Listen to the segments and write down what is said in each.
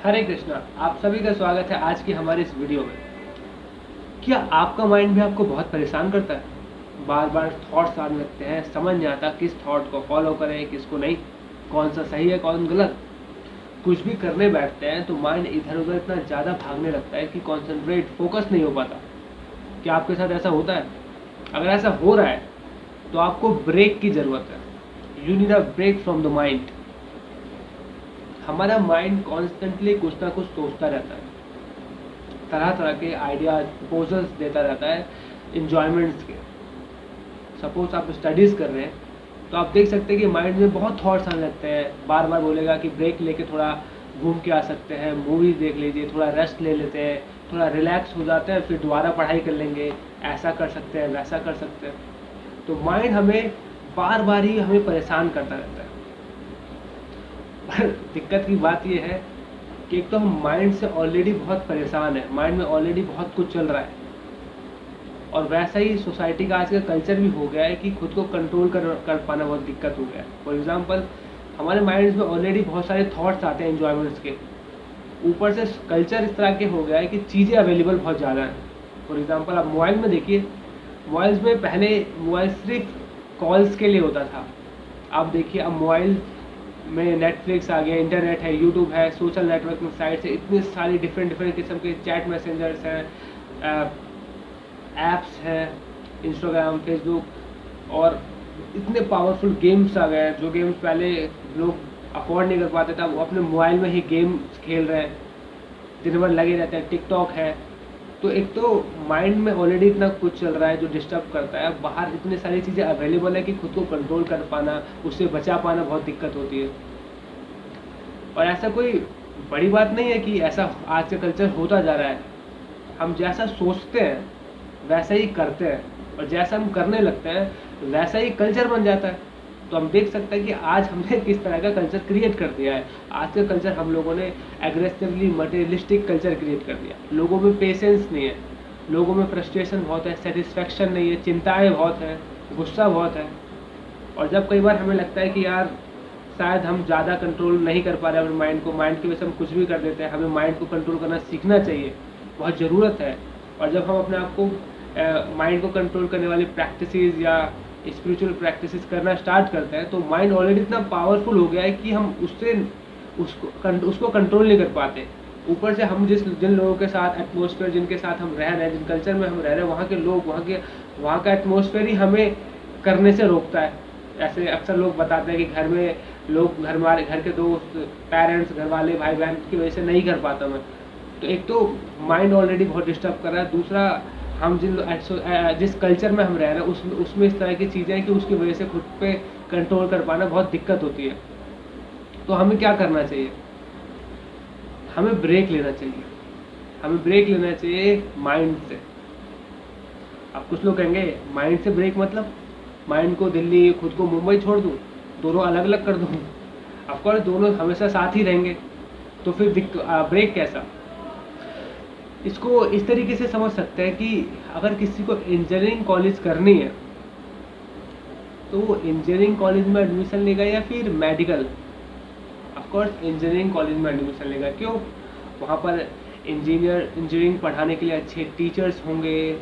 हरे कृष्णा। आप सभी का स्वागत है आज की हमारी इस वीडियो में। क्या आपका माइंड भी आपको बहुत परेशान करता है? बार बार थॉट्स आने लगते हैं, समझ नहीं आता किस थॉट को फॉलो करें किसको नहीं, कौन सा सही है कौन गलत। कुछ भी करने बैठते हैं तो माइंड इधर उधर इतना ज़्यादा भागने लगता है कि कॉन्सेंट्रेट फोकस नहीं हो पाता। क्या आपके साथ ऐसा होता है? अगर ऐसा हो रहा है तो आपको ब्रेक की ज़रूरत है। You need a break from the mind. हमारा माइंड कॉन्स्टेंटली कुछ ना कुछ सोचता रहता है, तरह तरह के आइडियाज प्रपोजल्स देता रहता है इंजॉयमेंट्स के। सपोज आप स्टडीज़ कर रहे हैं तो आप देख सकते हैं कि माइंड में बहुत थॉट्स आने लगते हैं, बार बार बोलेगा कि ब्रेक लेके थोड़ा घूम के आ सकते हैं, मूवीज़ देख लीजिए, थोड़ा रेस्ट ले लेते हैं, थोड़ा रिलैक्स हो जाते हैं, फिर दोबारा पढ़ाई कर लेंगे, ऐसा कर सकते हैं वैसा कर सकते हैं। तो माइंड हमें बार बार ही हमें परेशान करता रहता है। पर दिक्कत की बात यह है कि एक तो हम माइंड से ऑलरेडी बहुत परेशान है, माइंड में ऑलरेडी बहुत कुछ चल रहा है, और वैसा ही सोसाइटी का आज का कल्चर भी हो गया है कि खुद को कंट्रोल कर पाना बहुत दिक्कत हो गया है। फॉर एग्जांपल, हमारे माइंड में ऑलरेडी बहुत सारे थॉट्स आते हैं एंजॉयमेंट्स के, ऊपर से कल्चर इस तरह के हो गया है कि चीज़ें अवेलेबल बहुत ज़्यादा हैं। फॉर एग्जांपल, आप मोबाइल में देखिए, मोबाइल्स में पहले मोबाइल सिर्फ कॉल्स के लिए होता था। आप देखिए अब मोबाइल में नेटफ्लिक्स आ गया, इंटरनेट है, यूट्यूब है, सोशल नेटवर्किंग साइट्स है, इतनी सारी डिफरेंट किस्म के चैट मैसेंजर्स हैं, ऐप्स हैं, इंस्टाग्राम, फेसबुक, और इतने पावरफुल गेम्स आ गए हैं। जो गेम्स पहले लोग अफोर्ड नहीं कर पाते थे, वो अपने मोबाइल में ही गेम खेल रहे हैं, दिन भर लगे रहते हैं। टिकटॉक है। तो एक तो माइंड में ऑलरेडी इतना कुछ चल रहा है जो डिस्टर्ब करता है, बाहर इतनी सारी चीज़ें अवेलेबल है कि खुद को कंट्रोल कर पाना, उससे बचा पाना बहुत दिक्कत होती है। और ऐसा कोई बड़ी बात नहीं है कि ऐसा आज का कल्चर होता जा रहा है। हम जैसा सोचते हैं वैसा ही करते हैं, और जैसा हम करने लगते हैं वैसा ही कल्चर बन जाता है। तो हम देख सकते हैं कि आज हमने किस तरह का कल्चर क्रिएट कर दिया है। आज का कल्चर हम लोगों ने एग्रेसिवली मटेरियलिस्टिक कल्चर क्रिएट कर दिया। लोगों में पेशेंस नहीं है, लोगों में फ्रस्ट्रेशन बहुत है, सेटिस्फेक्शन नहीं है, चिंताएं बहुत है, गुस्सा बहुत है। और जब कई बार हमें लगता है कि यार शायद हम ज़्यादा कंट्रोल नहीं कर पा रहे अपने माइंड को, माइंड की वजह से हम कुछ भी कर देते हैं, हमें माइंड को कंट्रोल करना सीखना चाहिए, बहुत ज़रूरत है। और जब हम अपने आप को माइंड को कंट्रोल करने वाली प्रैक्टिसेस या स्पिरिचुअल प्रैक्टिसेस करना स्टार्ट करते हैं तो माइंड ऑलरेडी इतना पावरफुल हो गया है कि हम उसको कंट्रोल नहीं कर पाते। ऊपर से हम जिन लोगों के साथ एटमॉस्फेयर जिनके साथ हम रह रहे हैं, जिन कल्चर में हम रह रहे हैं, वहाँ के लोग, वहाँ का एटमॉस्फेयर ही हमें करने से रोकता है। ऐसे अक्सर लोग बताते हैं कि घर में लोग, घर के दोस्त, पेरेंट्स, घर वाले, भाई बहन की वजह से नहीं कर पाता मैं। तो एक तो माइंड ऑलरेडी बहुत डिस्टर्ब कर रहा है, दूसरा हम जिस कल्चर में हम रह रहे हैं उसमें इस तरह की चीज़ें हैं कि उसकी वजह से खुद पे कंट्रोल कर पाना बहुत दिक्कत होती है। तो हमें क्या करना चाहिए? हमें ब्रेक लेना चाहिए। हमें ब्रेक लेना चाहिए माइंड से। अब कुछ लोग कहेंगे माइंड से ब्रेक मतलब माइंड को दिल्ली, खुद को मुंबई छोड़ दूँ, दोनों अलग अलग कर दूँ? ऑफकोर्स दोनों हमेशा साथ ही रहेंगे, तो फिर ब्रेक कैसा? इसको इस तरीके से समझ सकते हैं कि अगर किसी को इंजीनियरिंग कॉलेज करनी है तो वो इंजीनियरिंग कॉलेज में एडमिशन लेगा या फिर मेडिकल? ऑफकोर्स इंजीनियरिंग कॉलेज में एडमिशन लेगा। क्यों? वहाँ पर इंजीनियरिंग पढ़ाने के लिए अच्छे टीचर्स होंगे,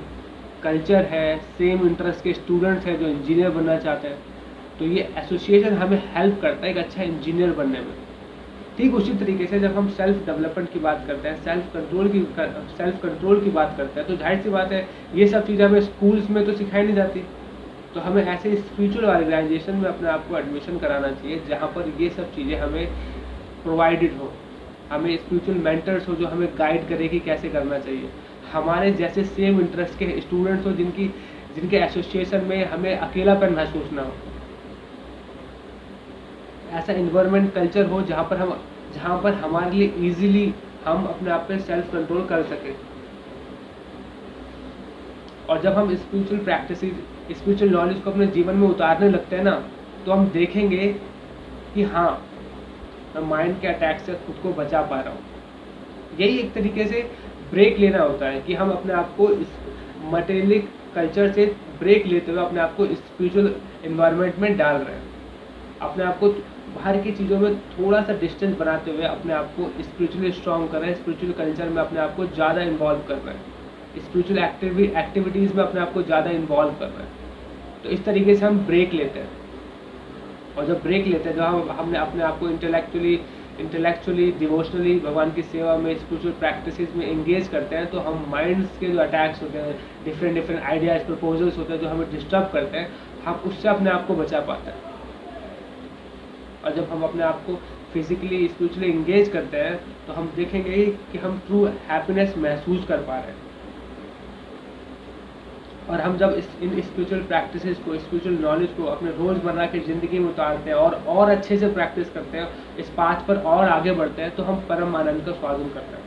कल्चर है, सेम इंटरेस्ट के स्टूडेंट्स हैं जो इंजीनियर बनना चाहते हैं। तो ये एसोसिएशन हमें हेल्प करता है एक अच्छा इंजीनियर बनने में। ठीक उसी तरीके से जब हम सेल्फ डेवलपमेंट की बात करते हैं, सेल्फ कंट्रोल की बात करते हैं, तो जाहिर सी बात है ये सब चीज़ें हमें स्कूल्स में तो सिखाई नहीं जाती। तो हमें ऐसे स्पिरिचुअल ऑर्गेनाइजेशन में अपने आप को एडमिशन कराना चाहिए जहाँ पर ये सब चीज़ें हमें प्रोवाइडेड हो। हमें स्पिरिचुअल मेंटर्स हो जो हमें गाइड करे कि कैसे करना चाहिए। हमारे जैसे सेम इंटरेस्ट के स्टूडेंट्स हो जिनके एसोसिएशन में हमें अकेलापन महसूस ना हो। ऐसा इन्वायरमेंट कल्चर हो जहाँ पर हमारे लिए इजीली हम अपने आप पे सेल्फ कंट्रोल कर सकें। और जब हम स्पिरिचुअल नॉलेज को अपने जीवन में उतारने लगते हैं ना, तो हम देखेंगे कि हाँ, मैं माइंड के अटैक से खुद को बचा पा रहा हूँ। यही एक तरीके से ब्रेक लेना होता है कि हम अपने आप को इस मटेरियलिक कल्चर से ब्रेक लेते हुए अपने आप को स्पिरिचुअल एनवायरनमेंट में डाल रहे हैं। अपने आप को बाहर की चीज़ों में थोड़ा सा डिस्टेंस बनाते हुए अपने आप को स्पिरिचुअली स्ट्रॉन्ग कर रहे हैं, स्पिरिचुअल कल्चर में अपने आप को ज़्यादा इन्वॉल्व कर रहे हैं, स्पिरिचुअल एक्टिविटीज़ में अपने आप को ज़्यादा इन्वॉल्व कर रहे हैं। तो इस तरीके से हम ब्रेक लेते हैं, और जब ब्रेक लेते हैं, जब हमने अपने आप को इंटेलेक्चुअली डिवोशनली भगवान की सेवा में, स्पिरिचुअल प्रैक्टिसेस में एंगेज करते हैं, तो हम माइंड्स के जो अटैक्स होते हैं, डिफरेंट आइडियाज प्रपोजल्स होते हैं जो हमें डिस्टर्ब करते हैं, हम उससे अपने आप को बचा पाते हैं। और जब हम अपने आप को फिजिकली स्पिरिचुअली एंगेज करते हैं, तो हम देखेंगे कि हम ट्रू हैप्पीनेस महसूस कर पा रहे हैं। और हम जब इन स्पिरिचुअल प्रैक्टिसेस को, स्पिरिचुअल नॉलेज को अपने रोज़मर्रा की ज़िंदगी में उतारते हैं और अच्छे से प्रैक्टिस करते हैं, इस पाथ पर और आगे बढ़ते हैं, तो हम परम आनंद का स्वादन करते हैं।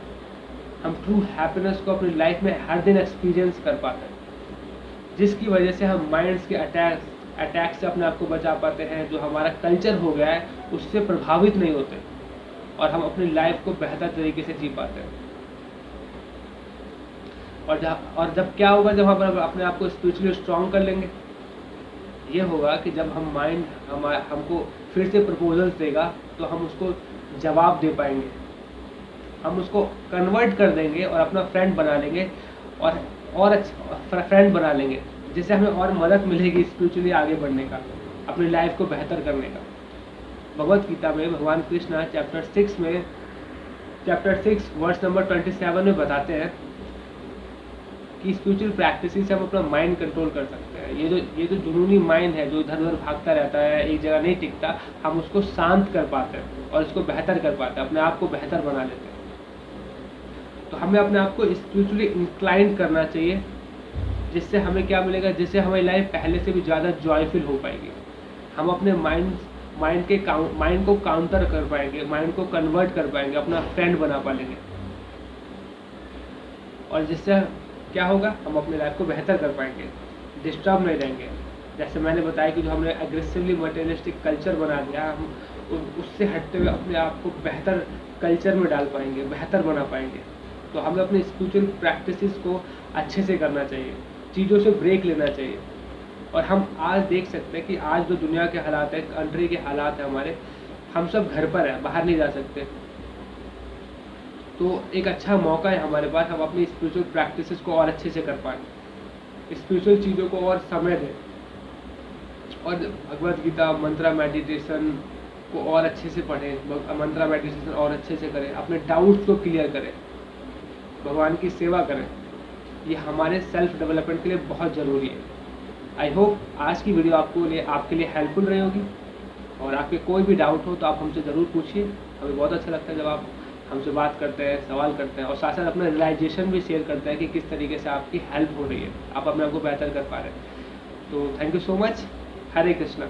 हम ट्रू हैप्पीनेस को अपनी लाइफ में हर दिन एक्सपीरियंस कर पाते हैं, जिसकी वजह से हम माइंड्स के अटैक से अपने आप को बचा पाते हैं। जो हमारा कल्चर हो गया है उससे प्रभावित नहीं होते, और हम अपनी लाइफ को बेहतर तरीके से जी पाते हैं। और जब क्या होगा, जब हम अपने आप को स्पिरिचुअली स्ट्रॉन्ग कर लेंगे, ये होगा कि जब हम माइंड हमको फिर से प्रपोजल्स देगा, तो हम उसको जवाब दे पाएंगे, हम उसको कन्वर्ट कर देंगे और अपना फ्रेंड बना लेंगे, और अच्छा फ्रेंड बना लेंगे, जिससे हमें और मदद मिलेगी स्पिरिचुअली आगे बढ़ने का, अपनी लाइफ को बेहतर करने का। भगवत गीता में भगवान कृष्ण चैप्टर 6 वर्स नंबर 27 में बताते हैं कि स्पिरिचुअल प्रैक्टिस से हम अपना माइंड कंट्रोल कर सकते हैं। ये जो जुनूनी माइंड है, जो इधर उधर भागता रहता है, एक जगह नहीं टिकता, हम उसको शांत कर पाते हैं और इसको बेहतर कर पाते हैं, अपने आप को बेहतर बना लेते हैं। तो हमें अपने आप को स्पिरिचुअली इंक्लाइंड करना चाहिए, जिससे हमें क्या मिलेगा, जिससे हमारी लाइफ पहले से भी ज़्यादा जॉयफुल हो पाएगी। हम अपने माइंड को काउंटर कर पाएंगे, माइंड को कन्वर्ट कर पाएंगे, अपना फ्रेंड बना पाएंगे, और जिससे क्या होगा, हम अपनी लाइफ को बेहतर कर पाएंगे, डिस्टर्ब नहीं रहेंगे। जैसे मैंने बताया कि जो हमने एग्रेसिवली मटेरियलिस्टिक कल्चर बना दिया, हम उससे हटते हुए अपने आप को बेहतर कल्चर में डाल पाएंगे, बेहतर बना पाएंगे। तो हमें अपने स्पिरिचुअल प्रैक्टिसेस को अच्छे से करना चाहिए, चीज़ों से ब्रेक लेना चाहिए। और हम आज देख सकते हैं कि आज जो दुनिया के हालात है, कंट्री के हालात है हमारे, हम सब घर पर हैं, बाहर नहीं जा सकते। तो एक अच्छा मौका है हमारे पास, हम अपनी स्पिरिचुअल प्रैक्टिसेस को और अच्छे से कर पाएँ, स्पिरिचुअल चीज़ों को और समय दें, और भगवत गीता मंत्रा मेडिटेशन को और अच्छे से पढ़ें, मंत्रा मेडिटेशन और अच्छे से करें, अपने डाउट्स को क्लियर करें, भगवान की सेवा करें। ये हमारे सेल्फ डेवलपमेंट के लिए बहुत ज़रूरी है। आई होप आज की वीडियो आपके लिए हेल्पफुल रही होगी, और आपके कोई भी डाउट हो तो आप हमसे ज़रूर पूछिए। हमें बहुत अच्छा लगता है जब आप हमसे बात करते हैं, सवाल करते हैं, और साथ साथ अपना रियलाइजेशन भी शेयर करते हैं कि किस तरीके से आपकी हेल्प हो रही है, आप अपने आप को बेहतर कर पा रहे हैं। तो thank you so much. Hare Krishna.